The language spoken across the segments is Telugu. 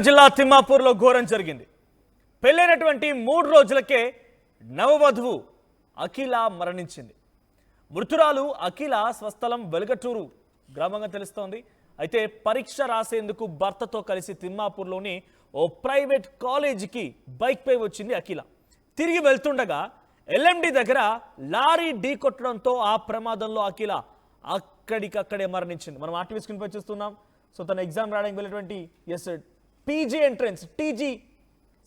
జిల్లా తిమ్మాపూర్లో ఘోరం జరిగింది. పెళ్ళైనటువంటి 3 రోజులకే నవవధువు అఖిల మరణించింది. మృతురాలు అఖిల స్వస్థలం వెలగటూరు గ్రామంగా తెలుస్తోంది. అయితే పరీక్ష రాసేందుకు భర్తతో కలిసి తిమ్మాపూర్లోని ఓ ప్రైవేట్ కాలేజీకి బైక్పై వచ్చింది అఖిల. తిరిగి వెళ్తుండగా ఎల్ఎండి దగ్గర లారీ ఢీకొట్టడంతో ఆ ప్రమాదంలో అఖిల అక్కడికక్కడే మరణించింది. మనం ఆర్టీవీ స్క్రీన్ పై చూస్తున్నాం. సో తన ఎగ్జామ్ రాయడానికి వెళ్ళినటువంటి PG entrance TG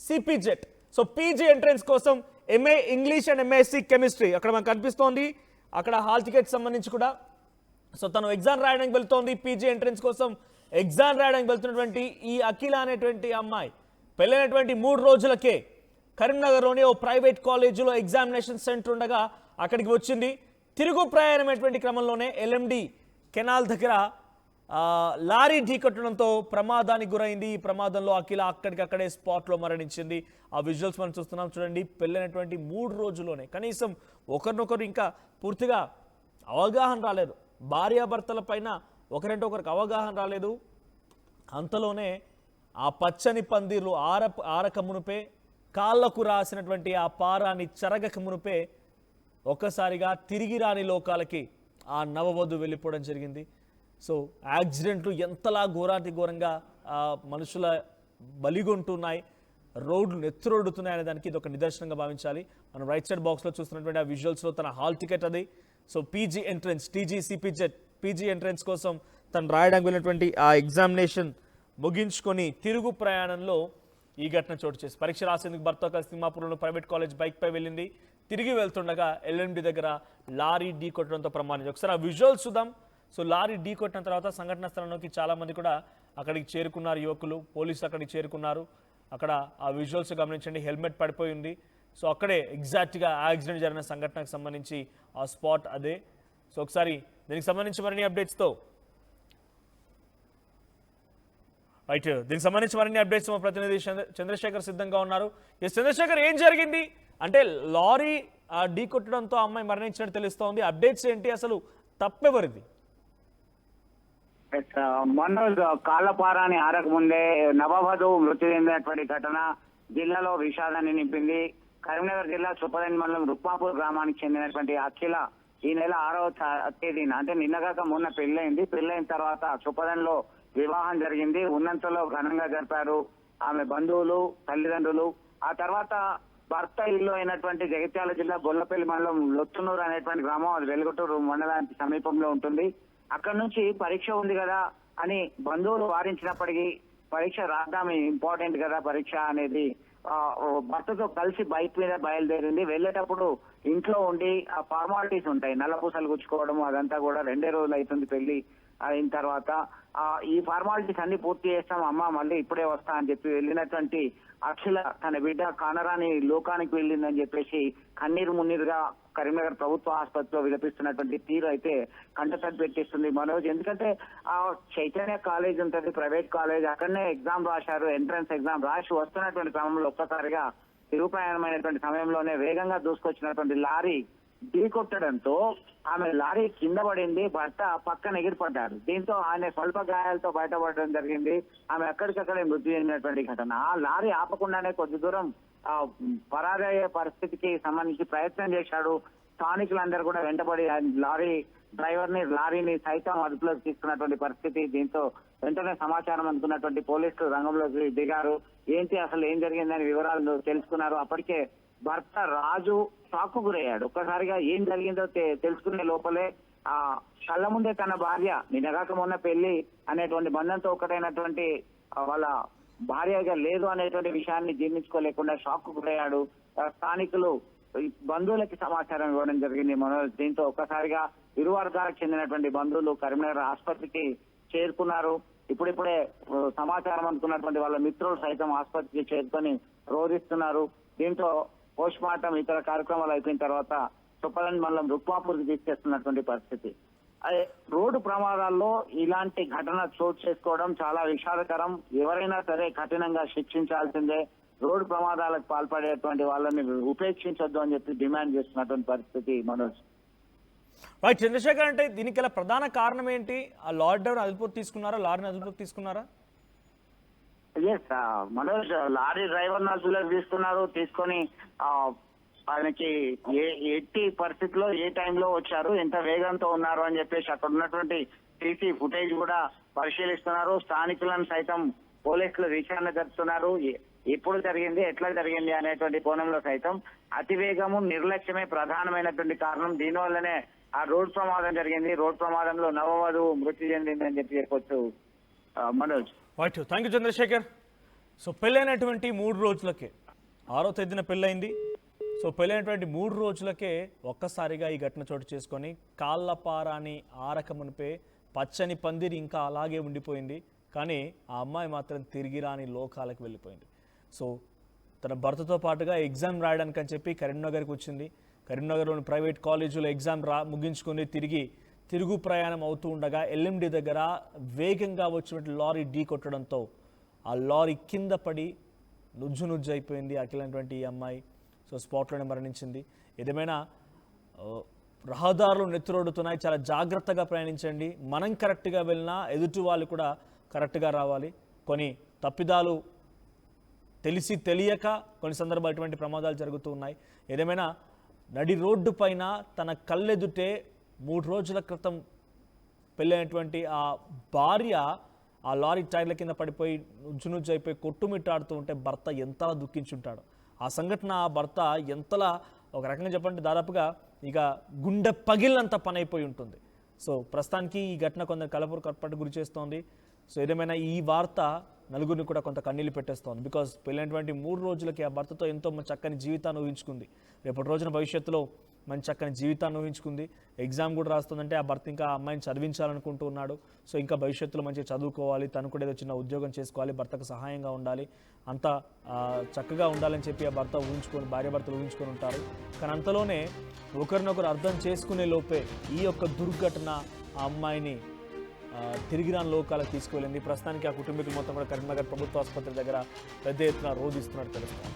CPGET. So PG entrance కోసం MA English and MSc chemistry అక్కడ మనకు కనిపిస్తోంది. అక్కడ హాల్ టికెట్ సంబంధించి కూడా సో తను ఎగ్జామ్ రాయడానికి వెళ్తోంది. పీజీ ఎంట్రన్స్ కోసం ఎగ్జామ్ రాయడానికి వెళ్తున్నటువంటి ఈ అఖిల అనేటువంటి అమ్మాయి పెళ్ళైనటువంటి 3 రోజులకే కరీంనగర్లోని ఓ ప్రైవేట్ కాలేజీలో ఎగ్జామినేషన్ సెంటర్ ఉండగా అక్కడికి వచ్చింది. తిరుగు ప్రయాణమైనటువంటి క్రమంలోనే ఎల్ఎండి కెనాల్ దగ్గర లారీ ఢీకొట్టడంతో ప్రమాదానికి గురైంది. ఈ ప్రమాదంలో అఖిల అక్కడికక్కడే స్పాట్లో మరణించింది. ఆ విజువల్స్ మనం చూస్తున్నాం. చూడండి, పెళ్ళైనటువంటి 3 రోజుల్లోనే కనీసం ఒకరినొకరు ఇంకా పూర్తిగా అవగాహన రాలేదు. భార్యాభర్తల పైన ఒకరంటే ఒకరికి అవగాహన రాలేదు. అంతలోనే ఆ పచ్చని పందిర్లు ఆరక మునుపే, కాళ్లకు రాసినటువంటి ఆ పారాన్ని చెరగక మునుపే ఒక్కసారిగా తిరిగి రాని లోకాలకి ఆ నవవధు వెళ్ళిపోవడం జరిగింది. సో యాక్సిడెంట్లు ఎంతలా ఘోరంగా మనుషుల బలిగొంటున్నాయి, రోడ్లు నెత్తురోడుతున్నాయి అనే దానికి ఇది ఒక నిదర్శనంగా భావించాలి. మనం రైట్ సైడ్ బాక్స్లో చూస్తున్నటువంటి ఆ విజువల్స్లో తన హాల్ టికెట్ అది. So PG entrance TG CPGET PG entrance కోసం తను రాయడానికి వెళ్ళినటువంటి ఆ ఎగ్జామినేషన్ ముగించుకొని తిరుగు ప్రయాణంలో ఈ ఘటన చోటు చేసి పరీక్ష రాసేందుకు భర్త కలిసి తిమ్మాపూర్లో ప్రైవేట్ కాలేజ్ బైక్పై వెళ్ళింది. తిరిగి వెళ్తుండగా ఎల్ఎండి దగ్గర లారీ ఢీ కొట్టడంతో ప్రమాదం. ఒకసారి ఆ విజువల్స్ చూద్దాం. సో లారీ ఢీ కొట్టిన తర్వాత సంఘటన స్థలంలోకి చాలామంది కూడా అక్కడికి చేరుకున్నారు. యువకులు, పోలీసులు అక్కడికి చేరుకున్నారు. అక్కడ ఆ విజువల్స్ గమనించండి, హెల్మెట్ పడిపోయి ఉంది. సో అక్కడే ఎగ్జాక్ట్గా యాక్సిడెంట్ జరిగిన సంఘటనకు సంబంధించి ఆ స్పాట్ అదే. సో ఒకసారి దీనికి సంబంధించి మరిన్ని అప్డేట్స్తో మా ప్రతినిధి చంద్రశేఖర్ సిద్ధంగా ఉన్నారు. చంద్రశేఖర్, ఏం జరిగింది అంటే లారీ ఢీ కొట్టడంతో అమ్మాయి మరణించినట్టు తెలుస్తోంది. అప్డేట్స్ ఏంటి, అసలు తప్పెవరిది? మనోజ్, కాళ్ళపారాన్ని ఆరక ముందే నవవధువు మృతి చెందినటువంటి ఘటన జిల్లాలో విషాదాన్ని నింపింది. కరీంనగర్ జిల్లా చొప్పదండి మండలం రుక్మాపూర్ గ్రామానికి చెందినటువంటి అఖిల ఈ నెల 6వ తేదీన అంటే నిన్నగాక మొన్న పెళ్ళైంది. పెళ్ళైన తర్వాత చొప్పదండిలో వివాహం జరిగింది. ఉన్నంతలో ఘనంగా జరిపారు ఆమె బంధువులు, తల్లిదండ్రులు. ఆ తర్వాత భర్త ఇల్లు అయినటువంటి జగిత్యాల జిల్లా గొల్లపల్లి మండలం లొత్తునూరు అనేటువంటి గ్రామం, అది వెలుగుటూరు మండలానికి సమీపంలో ఉంటుంది. అక్కడి నుంచి పరీక్ష ఉంది కదా అని బంధువులు వారించినప్పటికీ పరీక్ష రాద్దాం, ఇంపార్టెంట్ కదా పరీక్ష అనేది, భర్తతో కలిసి బైక్ మీద బయలుదేరింది. వెళ్ళేటప్పుడు ఇంట్లో ఉండి ఆ ఫార్మాలిటీస్ ఉంటాయి, నల్లపూసలు గుచ్చుకోవడం, అదంతా కూడా 2 రోజులు అవుతుంది పెళ్లి అయిన తర్వాత. ఈ ఫార్మాలిటీస్ అన్ని పూర్తి చేస్తాం అమ్మ, మళ్ళీ ఇప్పుడే వస్తా అని చెప్పి వెళ్ళినటువంటి అఖిల తన బిడ్డ కానరాని లోకానికి వెళ్ళిందని చెప్పేసి కన్నీరు మున్నీరుగా కరీంనగర్ ప్రభుత్వ ఆసుపత్రిలో విలపిస్తున్నటువంటి తీరు అయితే కంటతడి పెట్టిస్తుంది మనోజ్. ఎందుకంటే ఆ చైతన్య కాలేజ్ ఉంటుంది, ప్రైవేట్ కాలేజ్, అక్కడనే ఎగ్జామ్ రాశారు. ఎంట్రన్స్ ఎగ్జామ్ రాసి వస్తున్నటువంటి క్రమంలో ఒక్కసారిగా తిరుపయాణమైనటువంటి సమయంలోనే వేగంగా దూసుకొచ్చినటువంటి లారీ ఢీకొట్టడంతో ఆమె లారీ కింద పడింది, భర్త పక్కన ఎగిరిపడ్డారు. దీంతో ఆయన స్వల్ప గాయాలతో బయటపడడం జరిగింది. ఆమె అక్కడికక్కడే మృతి చెందినటువంటి ఘటన. ఆ లారీ ఆపకుండానే కొద్ది దూరం పరారయ్యే పరిస్థితికి సంబంధించి ప్రయత్నం చేశాడు. స్థానికులందరూ కూడా వెంటబడి లారీ డ్రైవర్ని, లారీని సైతం అదుపులోకి తీసుకున్నటువంటి పరిస్థితి. దీంతో వెంటనే సమాచారం అందుకున్నటువంటి పోలీసులు రంగంలోకి దిగారు. ఏంటి అసలు ఏం జరిగిందని వివరాలు తెలుసుకున్నారు. అప్పటికే భర్త రాజు షాక్కు గురయ్యాడు. ఒక్కసారిగా ఏం జరిగిందో తెలుసుకునే లోపలే ఆ కళ్ళ ముందే తన భార్య నిన్నగాక మొన్న పెళ్లి అనేటువంటి బంధంతో ఒకటైనటువంటి వాళ్ళ భార్యగా లేదు అనేటువంటి విషయాన్ని జీర్ణించుకోలేకుండా షాక్కు గురయ్యాడు. స్థానికులు బంధువులకి సమాచారం ఇవ్వడం జరిగింది మనోజ్. దీంతో ఒక్కసారిగా ఇరు వర్గాలకు చెందినటువంటి బంధువులు కరీంనగర్ ఆసుపత్రికి చేరుకున్నారు. ఇప్పుడిప్పుడే సమాచారం అందుకున్నటువంటి వాళ్ళ మిత్రులు సైతం ఆసుపత్రికి చేరుకొని రోధిస్తున్నారు. దీంతో పోస్ట్ మార్టం ఇతర కార్యక్రమాలు అయిపోయిన తర్వాత చొప్పదండి మండలం రుక్మాపూర్కి తీసుకెస్తున్నటువంటి పరిస్థితి. రోడ్డు ప్రమాదాల్లో ఇలాంటి ఘటన చోటు చేసుకోవడం చాలా విషాదకరం. ఎవరైనా సరే కఠినంగా శిక్షించాల్సిందే. రోడ్డు ప్రమాదాలకు పాల్పడేటువంటి వాళ్ళని ఉపేక్షించొద్దు అని చెప్పి డిమాండ్ చేస్తున్నటువంటి పరిస్థితి మనోజ్. చంద్రశేఖర్, అంటే దీనికి ప్రధాన కారణం ఏంటి? ఆ లారీ డ్రైవర్ అదుపులోకి తీసుకున్నారా, లారీని అదుపులోకి తీసుకున్నారా? ఎస్ మనోజ్, లారీ డ్రైవర్ అదుపులోకి తీసుకొని ఆయనకి ఎట్టి పరిస్థితిలో ఏ టైంలో వచ్చారు, ఎంత వేగంతో ఉన్నారు అని చెప్పేసి అక్కడ ఉన్నటువంటి సీసీ ఫుటేజ్ కూడా పరిశీలిస్తున్నారు. స్థానికులను సైతం పోలీసులు విచారణ జరుపుతున్నారు. ఎప్పుడు జరిగింది, ఎట్లా జరిగింది అనేటువంటి కోణంలో సైతం అతివేగము, నిర్లక్ష్యమే ప్రధానమైనటువంటి కారణం. దీనివల్లనే ఆ రోడ్ ప్రమాదం జరిగింది. రోడ్ ప్రమాదంలో నవవధువు మృతి చెందిందని చెప్పొచ్చు Manoj. Right, thank you Chandrasekhar. So పెళ్ళైనటువంటి 3 రోజులకే 6వ తేదీన పెళ్ళైంది. సో పెళ్ళైనటువంటి 3 రోజులకే ఒక్కసారిగా ఈ ఘటన చోటు చేసుకొని కాళ్ళపారాని ఆరకమునిపే పచ్చని పందిరి ఇంకా అలాగే ఉండిపోయింది. కానీ ఆ అమ్మాయి మాత్రం తిరిగి రాని లోకాలకు వెళ్ళిపోయింది. సో తన భర్తతో పాటుగా ఎగ్జామ్ రాయడానికి అని చెప్పి కరీంనగర్కి వచ్చింది. కరీంనగర్లోని ప్రైవేట్ కాలేజీలో ఎగ్జామ్ ముగించుకొని తిరుగు ప్రయాణం అవుతూ ఉండగా ఎల్ఎండి దగ్గర వేగంగా వచ్చినటువంటి లారీ ఢీ కొట్టడంతో ఆ లారీ కింద పడి నుజ్జు అయిపోయింది అఖిలైనటువంటి ఈ అమ్మాయి. సో స్పాట్లోనే మరణించింది. ఏదేమైనా రహదారులు నెత్తురోడుతున్నాయి, చాలా జాగ్రత్తగా ప్రయాణించండి. మనం కరెక్ట్గా వెళ్ళినా ఎదుటి వాళ్ళు కూడా కరెక్ట్గా రావాలి. కొన్ని తప్పిదాలు తెలిసి తెలియక కొన్ని సందర్భాలు ఇటువంటి ప్రమాదాలు జరుగుతూ ఉన్నాయి. ఏదేమైనా నడి రోడ్డు పైన తన కళ్ళెదుటే 3 రోజుల క్రితం పెళ్ళైనటువంటి ఆ భార్య ఆ లారీ టైర్ల కింద పడిపోయి నుజ్జు అయిపోయి కొట్టుమిట్టాడుతూ ఉంటే భర్త ఎంతలా దుఃఖించుంటాడు. ఆ సంఘటన ఆ భర్త ఎంతలా ఒక రకంగా చెప్పండి దాదాపుగా ఇక గుండె పగిలినంత పని అయిపోయి ఉంటుంది. సో ప్రస్తుతానికి ఈ ఘటన కొందరు కలపటు గురి చేస్తోంది. సో ఏదేమైనా ఈ వార్త నలుగురిని కూడా కొంత కన్నీళ్ళు పెట్టేస్తోంది. బికాజ్ పెళ్ళైనటువంటి 3 రోజులకి ఆ భర్తతో ఎంతో చక్కని జీవితాన్ని ఊహించుకుంది. రేపటి రోజున భవిష్యత్తులో మంచి చక్కని జీవితాన్ని ఊహించుకుంది. ఎగ్జామ్ కూడా రాస్తుందంటే ఆ భర్త ఇంకా ఆ అమ్మాయిని చదివించాలనుకుంటూ ఉన్నాడు. సో ఇంకా భవిష్యత్తులో మంచిగా చదువుకోవాలి, తను కూడా ఏదో చిన్న ఉద్యోగం చేసుకోవాలి, భర్తకు సహాయంగా ఉండాలి, అంతా చక్కగా ఉండాలని చెప్పి ఆ భర్త భార్యాభర్తలు ఊహించుకొని ఉంటారు. కానీ అంతలోనే ఒకరినొకరు అర్థం చేసుకునే లోపే ఈ యొక్క దుర్ఘటన ఆ అమ్మాయిని తిరిగి రాని లోకాలకు తీసుకువెళ్ళింది. ప్రస్తుతానికి ఆ కుటుంబీకులు మొత్తం కూడా కరీంనగర్ ప్రభుత్వ ఆసుపత్రి దగ్గర పెద్ద ఎత్తున రోధిస్తున్నట్టు తెలుస్తుంది.